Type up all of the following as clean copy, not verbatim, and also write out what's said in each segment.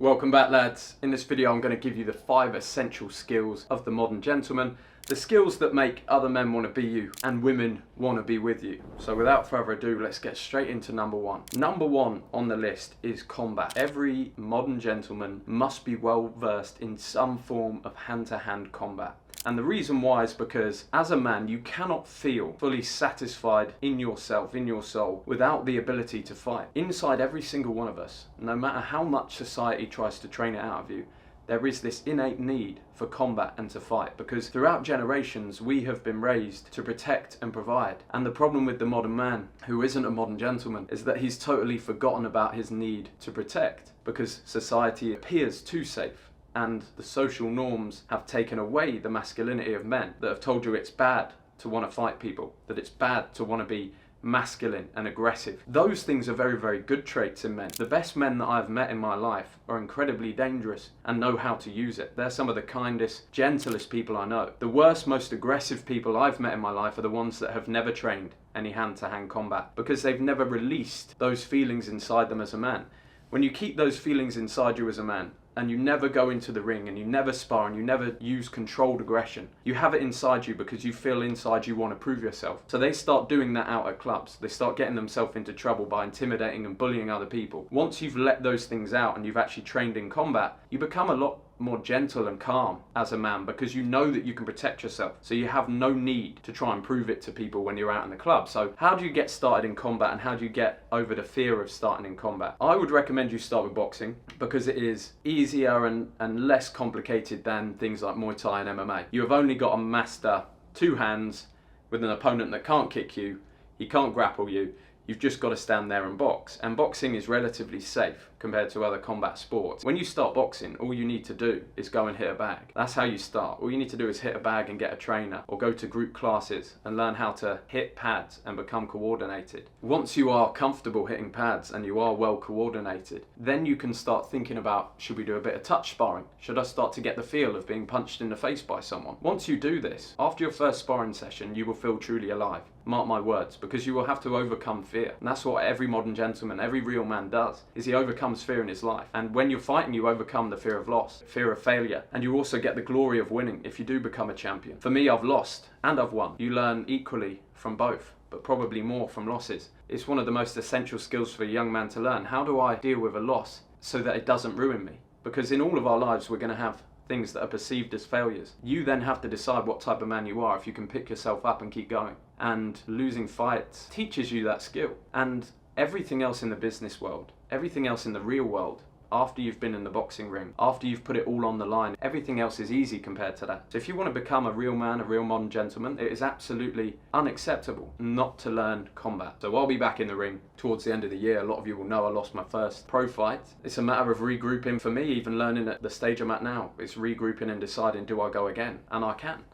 Welcome back, lads. In this video I'm going to give you the 5 essential skills of the modern gentleman, the skills that make other men want to be you and women want to be with you. So without further ado, let's get straight into number 1. Number 1 on the list is combat. Every modern gentleman must be well versed in some form of hand-to-hand combat. And the reason why is because as a man, you cannot feel fully satisfied in yourself, in your soul, without the ability to fight. Inside every single one of us, no matter how much society tries to train it out of you, there is this innate need for combat and to fight, because throughout generations we have been raised to protect and provide. And the problem with the modern man, who isn't a modern gentleman, is that he's totally forgotten about his need to protect, because society appears too safe. And the social norms have taken away the masculinity of men, that have told you it's bad to want to fight people, that it's bad to want to be masculine and aggressive. Those things are very, very good traits in men. The best men that I've met in my life are incredibly dangerous and know how to use it. They're some of the kindest, gentlest people I know. The worst, most aggressive people I've met in my life are the ones that have never trained any hand-to-hand combat, because they've never released those feelings inside them as a man. When you keep those feelings inside you as a man, and you never go into the ring, and you never spar, and you never use controlled aggression, you have it inside you because you feel inside you want to prove yourself. So they start doing that out at clubs. They start getting themselves into trouble by intimidating and bullying other people. Once you've let those things out and you've actually trained in combat, you become a lot more gentle and calm as a man, because you know that you can protect yourself. So you have no need to try and prove it to people when you're out in the club. So how do you get started in combat, and how do you get over the fear of starting in combat? I would recommend you start with boxing, because it is easier and less complicated than things like Muay Thai and MMA. You have only got to master 2 hands with an opponent that can't kick you, he can't grapple you. You've just got to stand there and box. And boxing is relatively safe compared to other combat sports. When you start boxing, all you need to do is go and hit a bag. That's how you start. All you need to do is hit a bag and get a trainer, or go to group classes and learn how to hit pads and become coordinated. Once you are comfortable hitting pads and you are well coordinated, then you can start thinking about, should we do a bit of touch sparring? Should I start to get the feel of being punched in the face by someone? Once you do this, after your first sparring session, you will feel truly alive. Mark my words, because you will have to overcome fear. And that's what every modern gentleman, every real man does, is he overcomes fear in his life. And when you're fighting, you overcome the fear of loss, fear of failure, and you also get the glory of winning if you do become a champion. For me, I've lost and I've won. You learn equally from both, but probably more from losses. It's one of the most essential skills for a young man to learn. How do I deal with a loss so that it doesn't ruin me? Because in all of our lives, we're going to have things that are perceived as failures. You then have to decide what type of man you are, if you can pick yourself up and keep going. And losing fights teaches you that skill. And everything else in the business world, everything else in the real world, after you've been in the boxing ring, after you've put it all on the line, everything else is easy compared to that. So if you want to become a real man, a real modern gentleman, it is absolutely unacceptable not to learn combat. So I'll be back in the ring towards the end of the year. A lot of you will know I lost my first pro fight. It's a matter of regrouping for me, even learning at the stage I'm at now. It's regrouping and deciding, do I go again? And I can.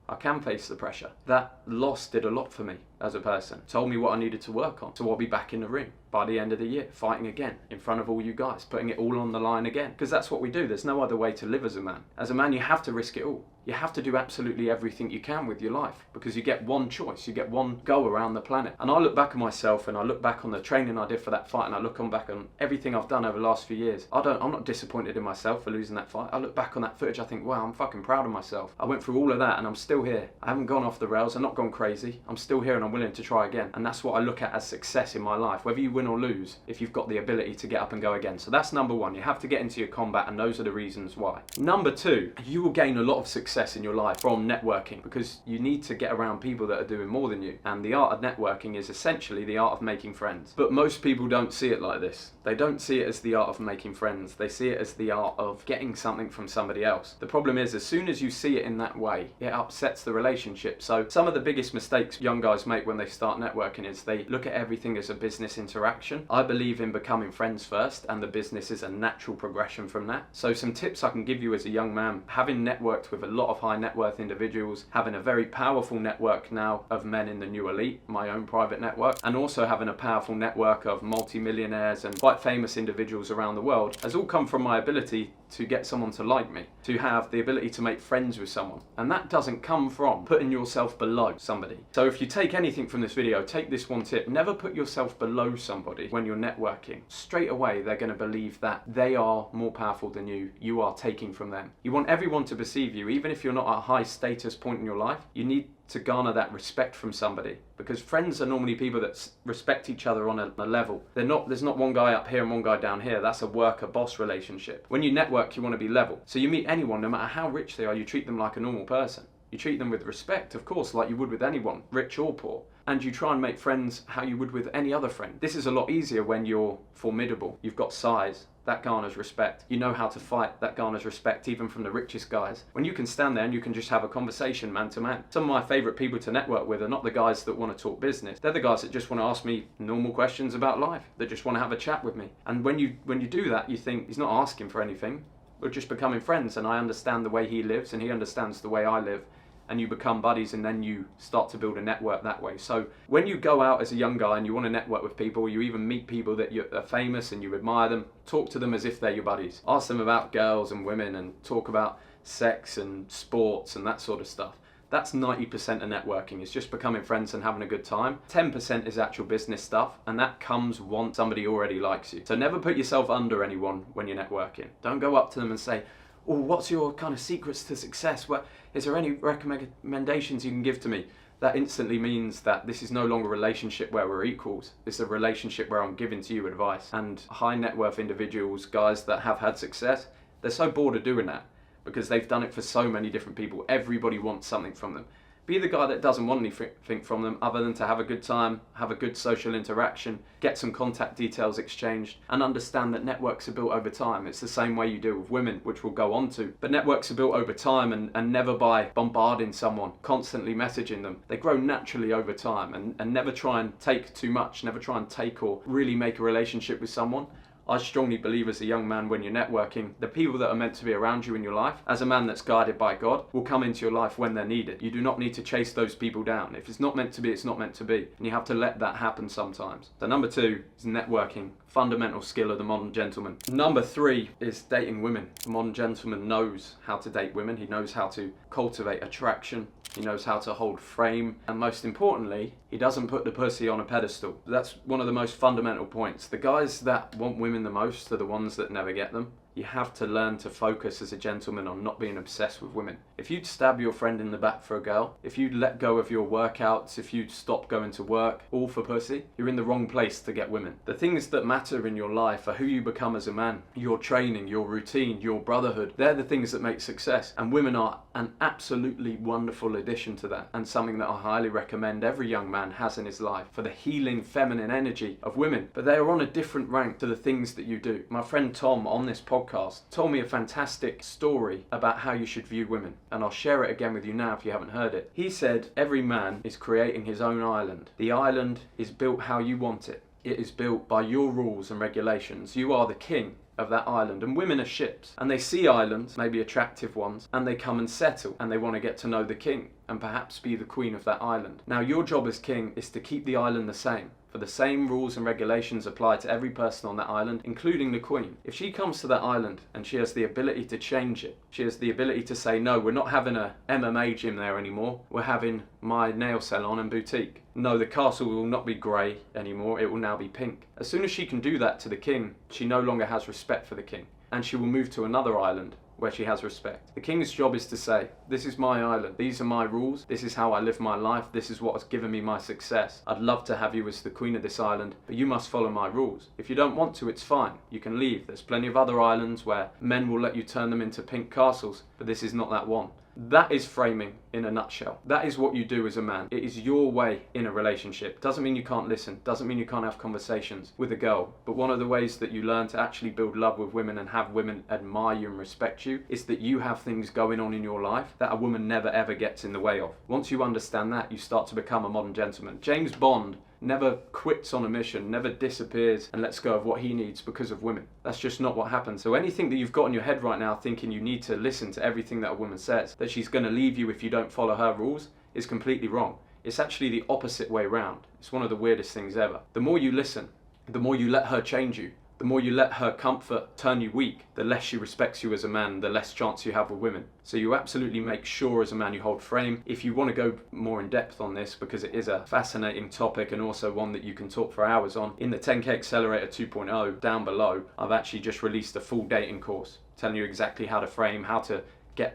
I can face the pressure. That loss did a lot for me as a person. Told me what I needed to work on. So I'll be back in the ring by the end of the year, fighting again in front of all you guys, putting it all on the line again. Because that's what we do. There's no other way to live as a man. As a man, you have to risk it all. You have to do absolutely everything you can with your life, because you get one choice, you get one go around the planet. And I look back at myself, and I look back on the training I did for that fight, and I look back on everything I've done over the last few years. I'm not disappointed in myself for losing that fight. I look back on that footage, I think, wow, I'm fucking proud of myself. I went through all of that and I'm still here. I haven't gone off the rails, I've not gone crazy. I'm still here and I'm willing to try again. And that's what I look at as success in my life, whether you win or lose, if you've got the ability to get up and go again. So that's number 1. You have to get into your combat, and those are the reasons why. Number 2, you will gain a lot of success in your life from networking, because you need to get around people that are doing more than you. And the art of networking is essentially the art of making friends. But most people don't see it like this. They don't see it as the art of making friends. They see it as the art of getting something from somebody else. The problem is, as soon as you see it in that way, it upsets the relationship. So some of the biggest mistakes young guys make when they start networking is they look at everything as a business interaction. I believe in becoming friends first, and the business is a natural progression from that. So some tips I can give you as a young man, having networked with a lot of high net worth individuals, having a very powerful network now of men in the new elite, my own private network, and also having a powerful network of multi-millionaires and quite famous individuals around the world, has all come from my ability to get someone to like me, to have the ability to make friends with someone. And that doesn't come from putting yourself below somebody. So if you take anything from this video, take this one tip: never put yourself below somebody when you're networking. Straight away, they're going to believe that they are more powerful than you are taking from them. You want everyone to perceive you, even if you're not at a high status point in your life. You need to garner that respect from somebody, because friends are normally people that respect each other on a level. There's not one guy up here and one guy down here. That's a worker-boss relationship. When you network, you want to be level. So you meet anyone, no matter how rich they are, you treat them like a normal person. You treat them with respect, of course, like you would with anyone, rich or poor. And you try and make friends how you would with any other friend. This is a lot easier when you're formidable. You've got size. That garners respect. You know how to fight. That garners respect, even from the richest guys. When you can stand there and you can just have a conversation man to man. Some of my favourite people to network with are not the guys that want to talk business. They're the guys that just want to ask me normal questions about life, that just want to have a chat with me. And when you do that, you think, he's not asking for anything. We're just becoming friends, and I understand the way he lives and he understands the way I live. And you become buddies, and then you start to build a network that way. So when you go out as a young guy and you want to network with people, you even meet people that are famous and you admire them, talk to them as if they're your buddies. Ask them about girls and women and talk about sex and sports and that sort of stuff. That's 90% of networking. It's just becoming friends and having a good time. 10% is actual business stuff, and that comes once somebody already likes you. So never put yourself under anyone when you're networking. Don't go up to them and say, "Oh, what's your kind of secrets to success? Is there any recommendations you can give to me?" That instantly means that this is no longer a relationship where we're equals. It's a relationship where I'm giving to you advice. And high net worth individuals, guys that have had success, they're so bored of doing that because they've done it for so many different people. Everybody wants something from them. Be the guy that doesn't want anything from them other than to have a good time, have a good social interaction, get some contact details exchanged, and understand that networks are built over time. It's the same way you do with women, which we'll go on to. But networks are built over time, and never by bombarding someone, constantly messaging them. They grow naturally over time, and never try and take too much, never try and take or really make a relationship with someone. I strongly believe as a young man, when you're networking, the people that are meant to be around you in your life, as a man that's guided by God, will come into your life when they're needed. You do not need to chase those people down. If it's not meant to be, it's not meant to be. And you have to let that happen sometimes. So number 2 is networking. Fundamental skill of the modern gentleman. Number 3 is dating women. The modern gentleman knows how to date women. He knows how to cultivate attraction. He knows how to hold frame. And most importantly, he doesn't put the pussy on a pedestal. That's one of the most fundamental points. The guys that want women the most are the ones that never get them. You have to learn to focus as a gentleman on not being obsessed with women. If you'd stab your friend in the back for a girl, if you'd let go of your workouts, if you'd stop going to work, all for pussy, you're in the wrong place to get women. The things that matter in your life are who you become as a man, your training, your routine, your brotherhood. They're the things that make success. And women are an absolutely wonderful addition to that, and something that I highly recommend every young man has in his life, for the healing feminine energy of women. But they are on a different rank to the things that you do. My friend Tom on this podcast told me a fantastic story about how you should view women, and I'll share it again with you now if you haven't heard it. He said every man is creating his own island. The island is built how you want it. It is built by your rules and regulations. You are the king of that island, and women are ships, and they see islands, maybe attractive ones, and they come and settle, and they want to get to know the king and perhaps be the queen of that island. Now your job as king is to keep the island the same, for the same rules and regulations apply to every person on that island, including the queen. If she comes to that island and she has the ability to change it, she has the ability to say, no, we're not having a MMA gym there anymore, we're having my nail salon and boutique. No, the castle will not be grey anymore, it will now be pink. As soon as she can do that to the king, she no longer has respect for the king, and she will move to another island where she has respect. The king's job is to say, this is my island, these are my rules, this is how I live my life, this is what has given me my success. I'd love to have you as the queen of this island, but you must follow my rules. If you don't want to, it's fine, you can leave. There's plenty of other islands where men will let you turn them into pink castles, but this is not that one. That is framing in a nutshell. That is what you do as a man. It is your way in a relationship. Doesn't mean you can't listen, doesn't mean you can't have conversations with a girl, but one of the ways that you learn to actually build love with women and have women admire you and respect you is that you have things going on in your life that a woman never ever gets in the way of. Once you understand that, you start to become a modern gentleman. James Bond never quits on a mission, never disappears and lets go of what he needs because of women. That's just not what happens. So anything that you've got in your head right now thinking you need to listen to everything that a woman says, that she's going to leave you if you don't follow her rules, is completely wrong. It's actually the opposite way round. It's one of the weirdest things ever. The more you listen, the more you let her change you, The more you let her comfort turn you weak, the less she respects you as a man, the less chance you have with women. So you absolutely make sure as a man you hold frame. If you want to go more in depth on this, because it is a fascinating topic and also one that you can talk for hours on, in the 10K Accelerator 2.0 down below, I've actually just released a full dating course telling you exactly how to frame, how to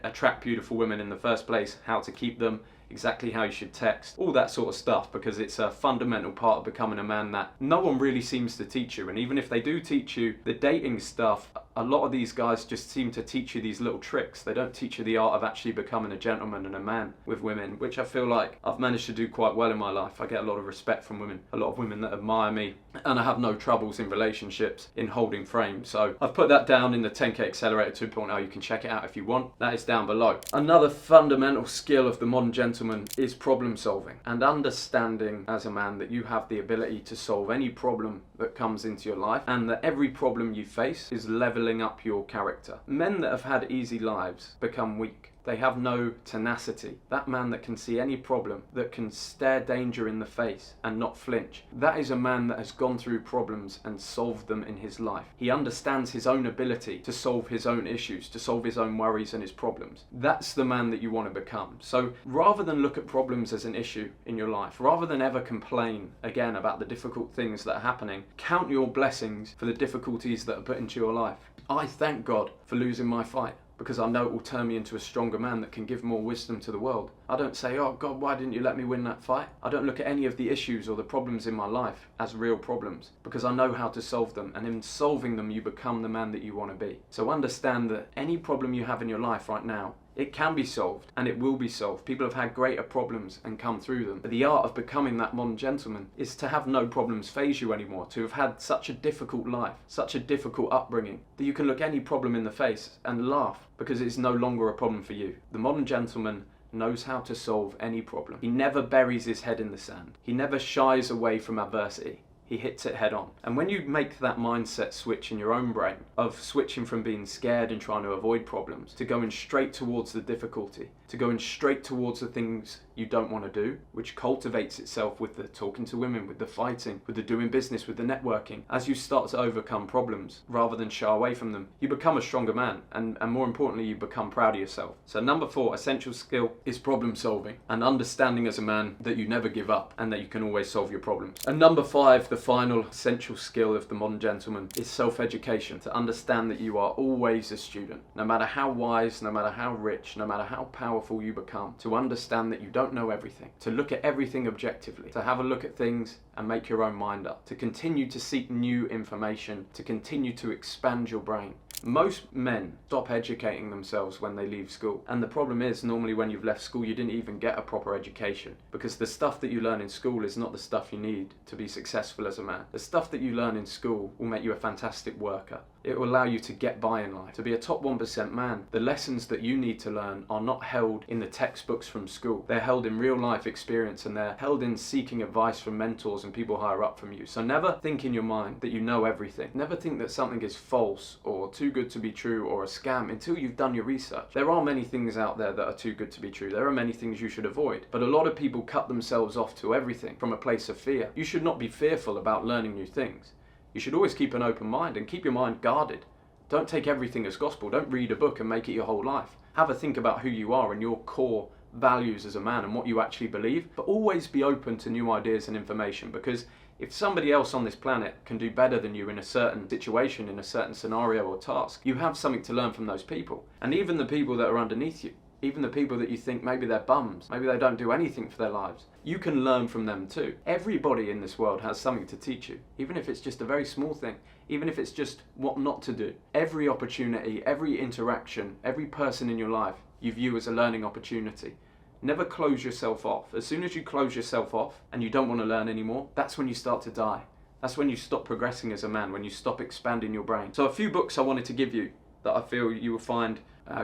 attract beautiful women in the first place, how to keep them, exactly how you should text, all that sort of stuff, because it's a fundamental part of becoming a man that no one really seems to teach you. And even if they do teach you the dating stuff, a lot of these guys just seem to teach you these little tricks. They don't teach you the art of actually becoming a gentleman and a man with women, which I feel like I've managed to do quite well in my life. I get a lot of respect from women, a lot of women that admire me, and I have no troubles in relationships in holding frame. So I've put that down in the 10K Accelerator 2.0. You can check it out if you want. That is down below. Another fundamental skill of the modern gentleman is problem solving and understanding as a man that you have the ability to solve any problem that comes into your life, and that every problem you face is leveling up your character. Men that have had easy lives become weak. They have no tenacity. That man that can see any problem, that can stare danger in the face and not flinch, that is a man that has gone through problems and solved them in his life. He understands his own ability to solve his own issues, to solve his own worries and his problems. That's the man that you want to become. So rather than look at problems as an issue in your life, rather than ever complain again about the difficult things that are happening, count your blessings for the difficulties that are put into your life. I thank God for losing my fight, because I know it will turn me into a stronger man that can give more wisdom to the world. I don't say, oh God, why didn't you let me win that fight? I don't look at any of the issues or the problems in my life as real problems, because I know how to solve them, and in solving them you become the man that you want to be. So understand that any problem you have in your life right now, it can be solved, and it will be solved. People have had greater problems and come through them. But the art of becoming that modern gentleman is to have no problems faze you anymore, to have had such a difficult life, such a difficult upbringing, that you can look any problem in the face and laugh, because it's no longer a problem for you. The modern gentleman knows how to solve any problem. He never buries his head in the sand. He never shies away from adversity. He hits it head on. And when you make that mindset switch in your own brain of switching from being scared and trying to avoid problems to going straight towards the difficulty, to going straight towards the things you don't want to do, which cultivates itself with the talking to women, with the fighting, with the doing business, with the networking. As you start to overcome problems rather than shy away from them, you become a stronger man, and more importantly, you become proud of yourself. So number 4 essential skill is problem solving and understanding as a man that you never give up and that you can always solve your problems. And number 5, the final essential skill of the modern gentleman, is self-education, to understand that you are always a student. No matter how wise, no matter how rich, no matter how powerful you become, to understand that you don't know everything, to look at everything objectively, to have a look at things and make your own mind up, to continue to seek new information, to continue to expand your brain. Most men stop educating themselves when they leave school, and the problem is normally when you've left school you didn't even get a proper education, because the stuff that you learn in school is not the stuff you need to be successful as a man. The stuff that you learn in school will make you a fantastic worker. It will allow you to get by in life, to be a top 1% man. The lessons that you need to learn are not held in the textbooks from school. They're held in real life experience, and they're held in seeking advice from mentors and people higher up from you. So never think in your mind that you know everything. Never think that something is false or too good to be true or a scam until you've done your research. There are many things out there that are too good to be true. There are many things you should avoid. But a lot of people cut themselves off to everything from a place of fear. You should not be fearful about learning new things. You should always keep an open mind and keep your mind guarded. Don't take everything as gospel. Don't read a book and make it your whole life. Have a think about who you are and your core values as a man and what you actually believe, but always be open to new ideas and information, because if somebody else on this planet can do better than you in a certain situation, in a certain scenario or task, you have something to learn from those people. And even the people that are underneath you, even the people that you think maybe they're bums, maybe they don't do anything for their lives, you can learn from them too. Everybody in this world has something to teach you, even if it's just a very small thing, even if it's just what not to do. Every opportunity, every interaction, every person in your life you view as a learning opportunity. Never close yourself off. As soon as you close yourself off and you don't want to learn anymore, that's when you start to die. That's when you stop progressing as a man, when you stop expanding your brain. So a few books I wanted to give you that I feel you will find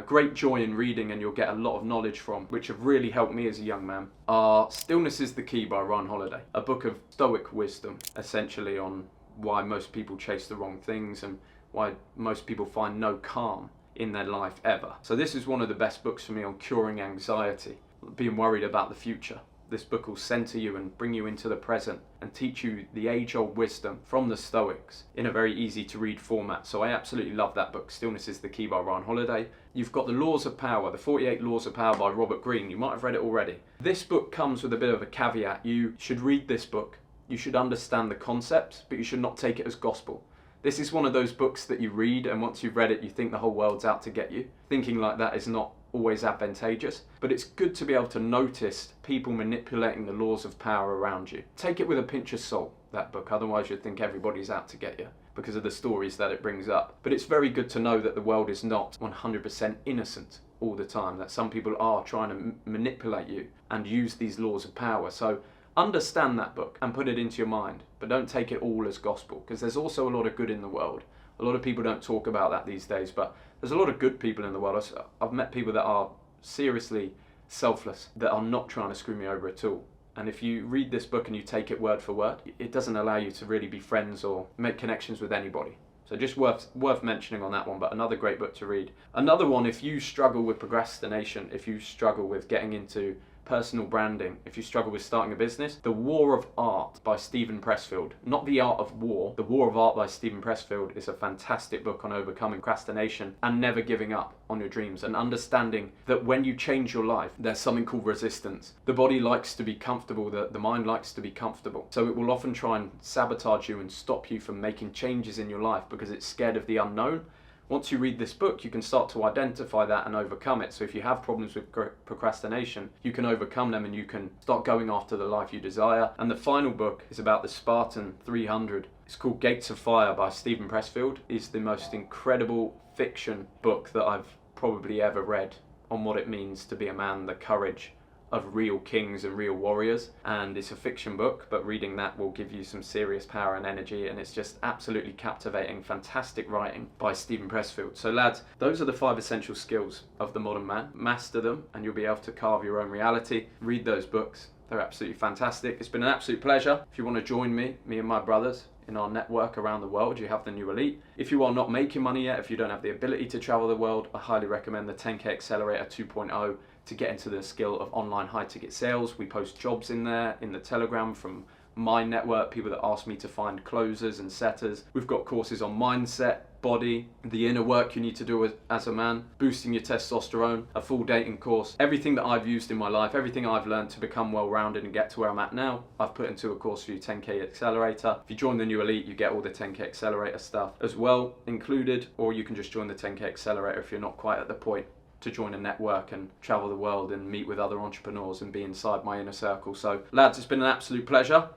great joy in reading and you'll get a lot of knowledge from, which have really helped me as a young man, are Stillness is the Key by Ryan Holiday. A book of stoic wisdom, essentially, on why most people chase the wrong things and why most people find no calm in their life ever. So this is one of the best books for me on curing anxiety, being worried about the future. This book will center you and bring you into the present and teach you the age-old wisdom from the Stoics in a very easy to read format. So I absolutely love that book, Stillness is the Key by Ryan Holiday. You've got The Laws of Power, the 48 Laws of Power by Robert Greene. You might have read it already. This book comes with a bit of a caveat. You should read this book. You should understand the concepts, but you should not take it as gospel. This is one of those books that you read and once you've read it, you think the whole world's out to get you. Thinking like that is not always advantageous, but it's good to be able to notice people manipulating the laws of power around you. Take it with a pinch of salt, that book, otherwise you'd think everybody's out to get you because of the stories that it brings up. But it's very good to know that the world is not 100% innocent all the time, that some people are trying to manipulate you and use these laws of power. So understand that book and put it into your mind, but don't take it all as gospel, because there's also a lot of good in the world. A lot of people don't talk about that these days, but there's a lot of good people in the world. I've met people that are seriously selfless, that are not trying to screw me over at all. And if you read this book and you take it word for word, it doesn't allow you to really be friends or make connections with anybody. So just worth mentioning on that one, but another great book to read. Another one, if you struggle with procrastination, if you struggle with getting into personal branding, if you struggle with starting a business, The War of Art by Steven Pressfield. Not The Art of War. The War of Art by Steven Pressfield is a fantastic book on overcoming procrastination and never giving up on your dreams, and understanding that when you change your life, there's something called resistance. The body likes to be comfortable, the mind likes to be comfortable. So it will often try and sabotage you and stop you from making changes in your life because it's scared of the unknown. Once you read this book, you can start to identify that and overcome it. So if you have problems with procrastination, you can overcome them and you can start going after the life you desire. And the final book is about the Spartan 300. It's called Gates of Fire by Steven Pressfield. It's the most incredible fiction book that I've probably ever read on what it means to be a man, the courage of real kings and real warriors. And it's a fiction book, but reading that will give you some serious power and energy, and it's just absolutely captivating, fantastic writing by Steven Pressfield. So lads, those are the 5 essential skills of the modern man. Master them and you'll be able to carve your own reality. Read those books, they're absolutely fantastic. It's been an absolute pleasure. If you want to join me and my brothers in our network around the world, you have the New Elite. If you are not making money yet, if you don't have the ability to travel the world, I highly recommend the 10K Accelerator 2.0 to get into the skill of online high ticket sales. We post jobs in there, in the Telegram from my network, people that ask me to find closers and setters. We've got courses on mindset, body, the inner work you need to do as a man, boosting your testosterone, a full dating course. Everything that I've used in my life, everything I've learned to become well-rounded and get to where I'm at now, I've put into a course for you, 10K Accelerator. If you join the New Elite, you get all the 10K Accelerator stuff as well included, or you can just join the 10K Accelerator if you're not quite at the point to join a network and travel the world and meet with other entrepreneurs and be inside my inner circle. So lads, it's been an absolute pleasure,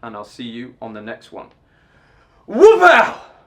and I'll see you on the next one. Whoop out!